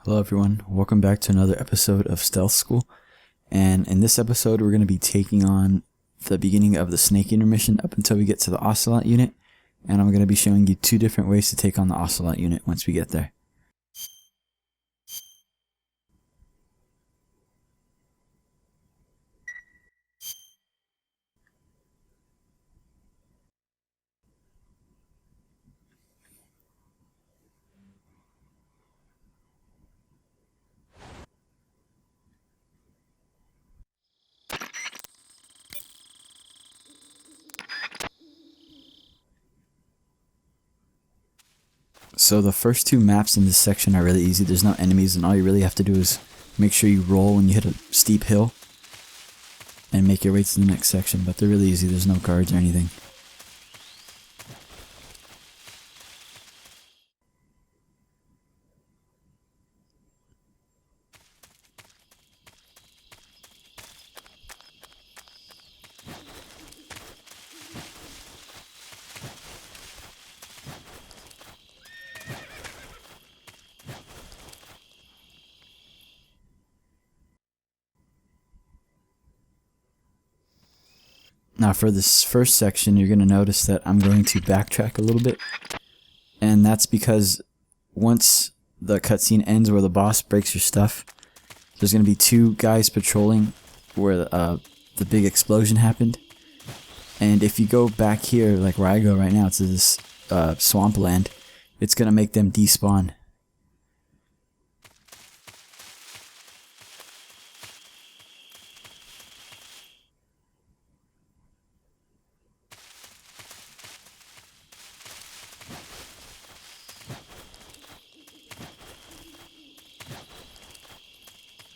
Hello everyone, welcome back to another episode of Stealth School, and in this episode we're going to be taking on the beginning of the Snake intermission up until we get to the Ocelot unit, and I'm going to be showing you two different ways to take on the Ocelot unit once we get there. So the first two maps in this section are really easy. There's no enemies, and all you really have to do is make sure you roll when you hit a steep hill and make your way to the next section, but they're really easy. There's no guards or anything. Now for this first section, you're going to notice that I'm going to backtrack a little bit, and that's because once the cutscene ends where the boss breaks your stuff, there's going to be two guys patrolling where the big explosion happened, and if you go back here, like where I go right now, to this swampland, it's going to make them despawn.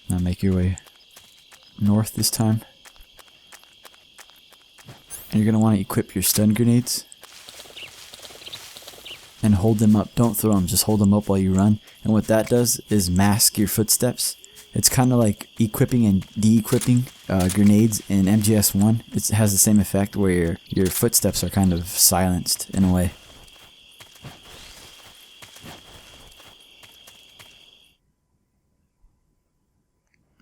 Now make your way north this time. And you're going to want to equip your stun grenades. And hold them up. Don't throw them, just hold them up while you run. And what that does is mask your footsteps. It's kind of like equipping and de-equipping grenades in MGS1. It has the same effect where your footsteps are kind of silenced in a way.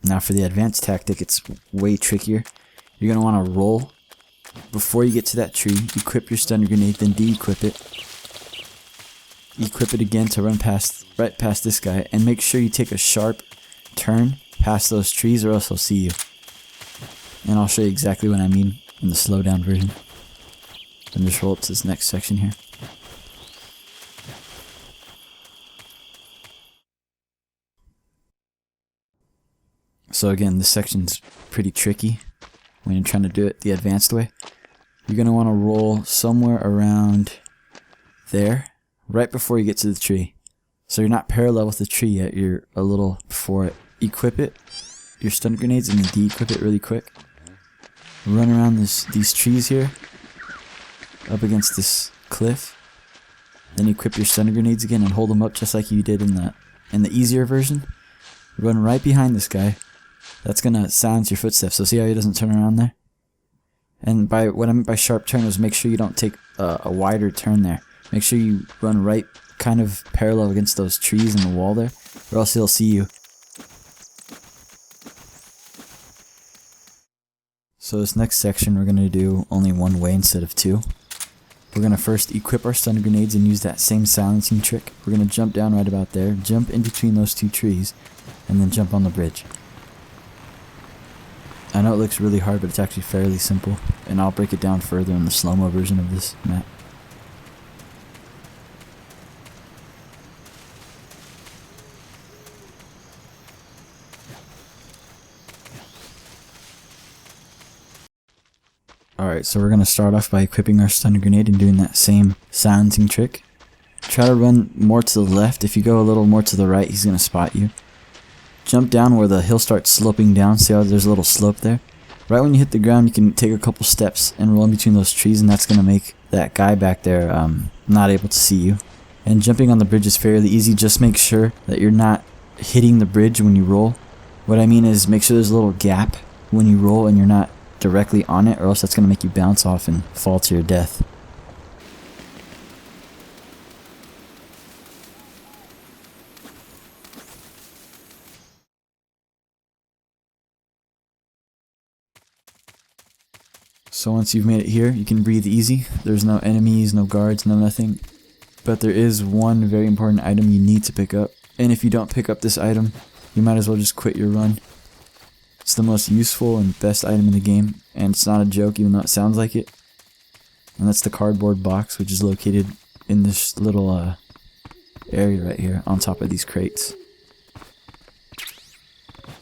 Now for the advanced tactic, it's way trickier. You're going to want to roll before you get to that tree, equip your stun grenade, then de-equip it. Equip it again to run right past this guy, and make sure you take a sharp turn past those trees or else he'll see you. And I'll show you exactly what I mean in the slowdown version. Then just roll up to this next section here. So again, this section's pretty tricky when you're trying to do it the advanced way. You're going to want to roll somewhere around there, right before you get to the tree. So you're not parallel with the tree yet, you're a little before it. Equip it, your stun grenades, and then de-equip it really quick. Run around these trees here, up against this cliff. Then equip your stun grenades again and hold them up just like you did in the easier version. Run right behind this guy. That's gonna silence your footsteps. So see how he doesn't turn around there? And by what I meant by sharp turn was make sure you don't take a wider turn there. Make sure you run right kind of parallel against those trees and the wall there, or else he'll see you. So this next section we're gonna do only one way instead of two. We're gonna first equip our stun grenades and use that same silencing trick. We're gonna jump down right about there, jump in between those two trees, and then jump on the bridge. I know it looks really hard, but it's actually fairly simple, and I'll break it down further in the slow-mo version of this map. Alright, so we're going to start off by equipping our stun grenade and doing that same silencing trick. Try to run more to the left. If you go a little more to the right, he's going to spot you. Jump down where the hill starts sloping down. See how there's a little slope there? Right when you hit the ground, you can take a couple steps and roll in between those trees, and that's going to make that guy back there not able to see you. And jumping on the bridge is fairly easy. Just make sure that you're not hitting the bridge when you roll. What I mean is make sure there's a little gap when you roll and you're not directly on it, or else that's going to make you bounce off and fall to your death. So once you've made it here, you can breathe easy. There's no enemies, no guards, no nothing. But there is one very important item you need to pick up. And if you don't pick up this item, you might as well just quit your run. It's the most useful and best item in the game, and it's not a joke even though it sounds like it. And that's the cardboard box, which is located in this little area right here on top of these crates.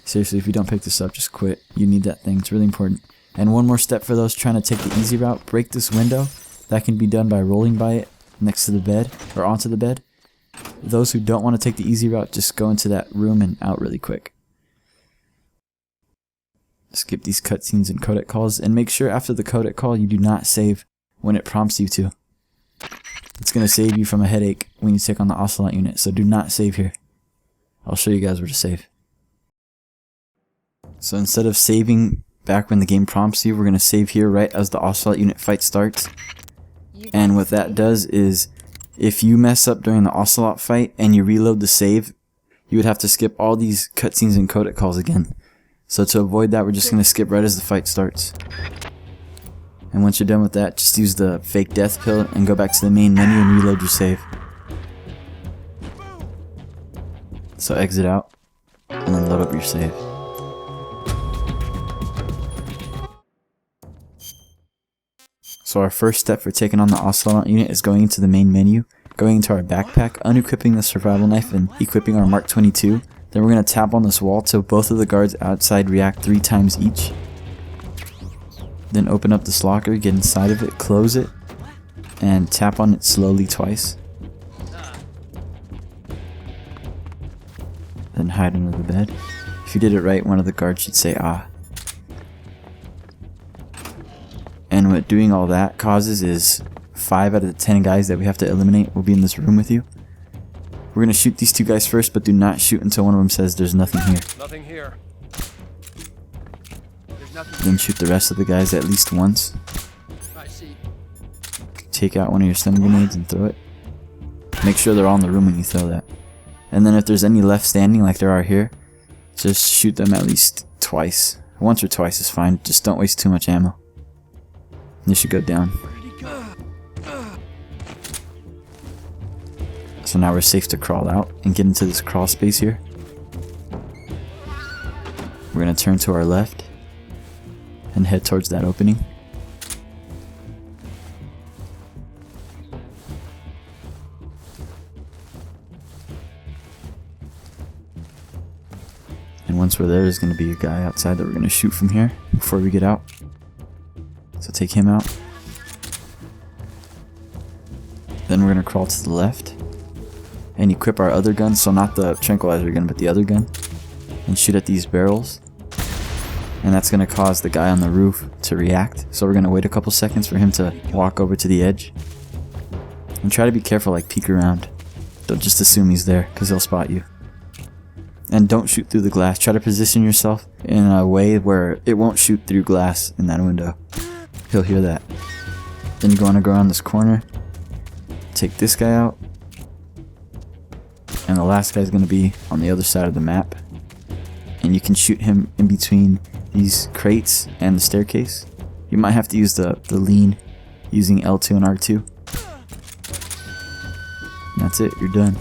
Seriously, if you don't pick this up, just quit. You need that thing, it's really important. And one more step for those trying to take the easy route, break this window. That can be done by rolling by it next to the bed, or onto the bed. Those who don't want to take the easy route, just go into that room and out really quick. Skip these cutscenes and codec calls, and make sure after the codec call you do not save when it prompts you to. It's going to save you from a headache when you take on the Ocelot unit, so do not save here. I'll show you guys where to save. So instead of saving back when the game prompts you, we're going to save here right as the Ocelot unit fight starts. And what that does is, if you mess up during the Ocelot fight and you reload the save, you would have to skip all these cutscenes and codec calls again. So to avoid that, we're just going to skip right as the fight starts. And once you're done with that, just use the fake death pill and go back to the main menu and reload your save. So exit out and then load up your save. So our first step for taking on the Ocelot unit is going into the main menu, going into our backpack, unequipping the survival knife and equipping our Mark 22. Then we're going to tap on this wall till both of the guards outside react 3 times each. Then open up this locker, get inside of it, close it, and tap on it slowly twice. Then hide under the bed. If you did it right, one of the guards should say ah. And what doing all that causes is 5 out of the 10 guys that we have to eliminate will be in this room with you. We're going to shoot these 2 guys first, but do not shoot until one of them says there's nothing here. Nothing here. There's nothing. Then shoot the rest of the guys at least once. I see. Take out one of your stun grenades and throw it. Make sure they're all in the room when you throw that. And then if there's any left standing like there are here, just shoot them at least twice. Once or twice is fine, just don't waste too much ammo. This should go down. So now we're safe to crawl out and get into this crawl space here. We're going to turn to our left and head towards that opening. And once we're there, there's going to be a guy outside that we're going to shoot from here before we get out. So take him out. Then we're going to crawl to the left and equip our other gun, so not the tranquilizer gun but the other gun, and shoot at these barrels. And that's going to cause the guy on the roof to react, so we're going to wait a couple seconds for him to walk over to the edge. And try to be careful, like peek around. Don't just assume he's there, because he'll spot you. And don't shoot through the glass. Try to position yourself in a way where it won't shoot through glass in that window. He'll hear that. Then you want to go around this corner, take this guy out, and the last guy's going to be on the other side of the map. And you can shoot him in between these crates and the staircase. You might have to use the lean using L2 and R2. And that's it, you're done.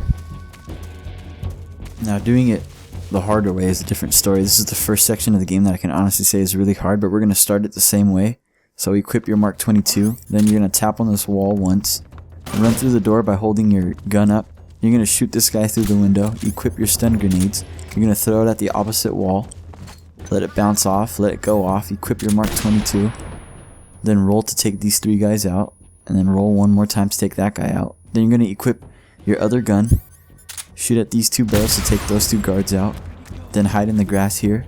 Now doing it the harder way is a different story. This is the first section of the game that I can honestly say is really hard, but we're going to start it the same way. So equip your Mark 22, then you're going to tap on this wall once, run through the door by holding your gun up. You're going to shoot this guy through the window, equip your stun grenades, you're going to throw it at the opposite wall, let it bounce off, let it go off, equip your Mark 22, then roll to take these 3 guys out, and then roll one more time to take that guy out. Then you're going to equip your other gun, shoot at these 2 barrels to take those 2 guards out, then hide in the grass here,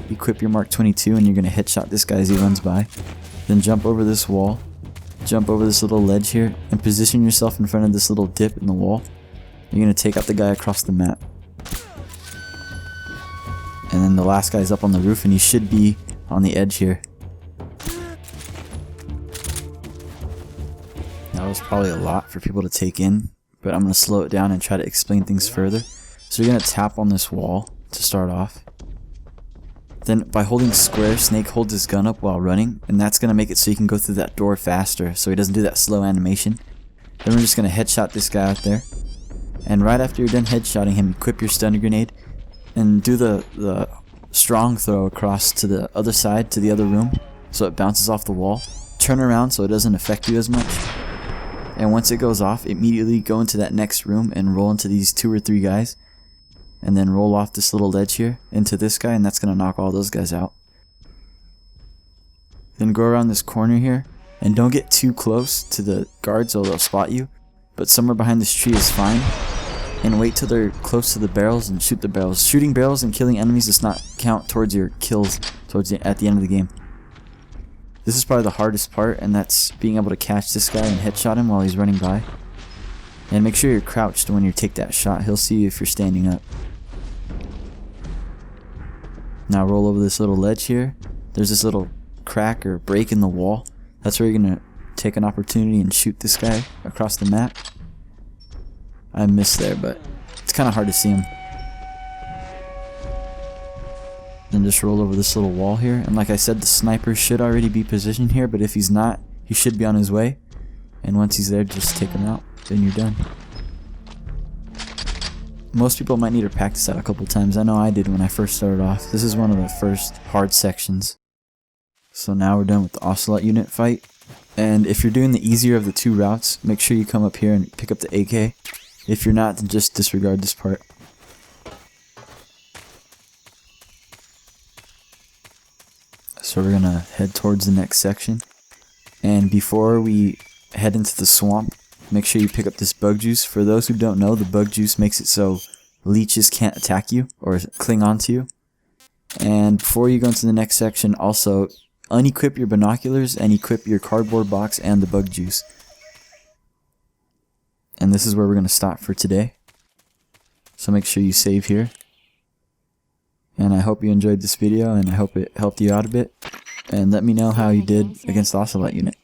equip your Mark 22, and you're going to headshot this guy as he runs by. Then jump over this wall, jump over this little ledge here, and position yourself in front of this little dip in the wall. You're going to take out the guy across the map. And then the last guy's up on the roof, and he should be on the edge here. That was probably a lot for people to take in, but I'm going to slow it down and try to explain things further. So you're going to tap on this wall to start off. Then by holding square, Snake holds his gun up while running, and that's going to make it so he can go through that door faster, so he doesn't do that slow animation. Then we're just going to headshot this guy out there. And right after you're done headshotting him, equip your stun grenade, and do the strong throw across to the other side, to the other room, so it bounces off the wall. Turn around so it doesn't affect you as much. And once it goes off, immediately go into that next room and roll into these 2 or 3 guys. And then roll off this little ledge here into this guy, and that's going to knock all those guys out. Then go around this corner here, and don't get too close to the guards or they'll spot you. But somewhere behind this tree is fine. And wait till they're close to the barrels and shoot the barrels. Shooting barrels and killing enemies does not count towards your kills at the end of the game. This is probably the hardest part, and that's being able to catch this guy and headshot him while he's running by. And make sure you're crouched when you take that shot. He'll see you if you're standing up. Now roll over this little ledge here. There's this little crack or break in the wall. That's where you're going to take an opportunity and shoot this guy across the map. I missed there, but it's kind of hard to see him. Then just roll over this little wall here. And like I said, the sniper should already be positioned here, but if he's not, he should be on his way. And once he's there, just take him out. Then you're done. Most people might need to practice that a couple times. I know I did when I first started off. This is one of the first hard sections. So now we're done with the Ocelot unit fight. And if you're doing the easier of the 2 routes, make sure you come up here and pick up the AK. If you're not, then just disregard this part. So we're gonna head towards the next section. And before we head into the swamp, make sure you pick up this bug juice. For those who don't know, the bug juice makes it so leeches can't attack you or cling onto you. And before you go into the next section, also unequip your binoculars and equip your cardboard box and the bug juice. And this is where we're going to stop for today. So make sure you save here. And I hope you enjoyed this video, and I hope it helped you out a bit. And let me know how you did against the Ocelot unit.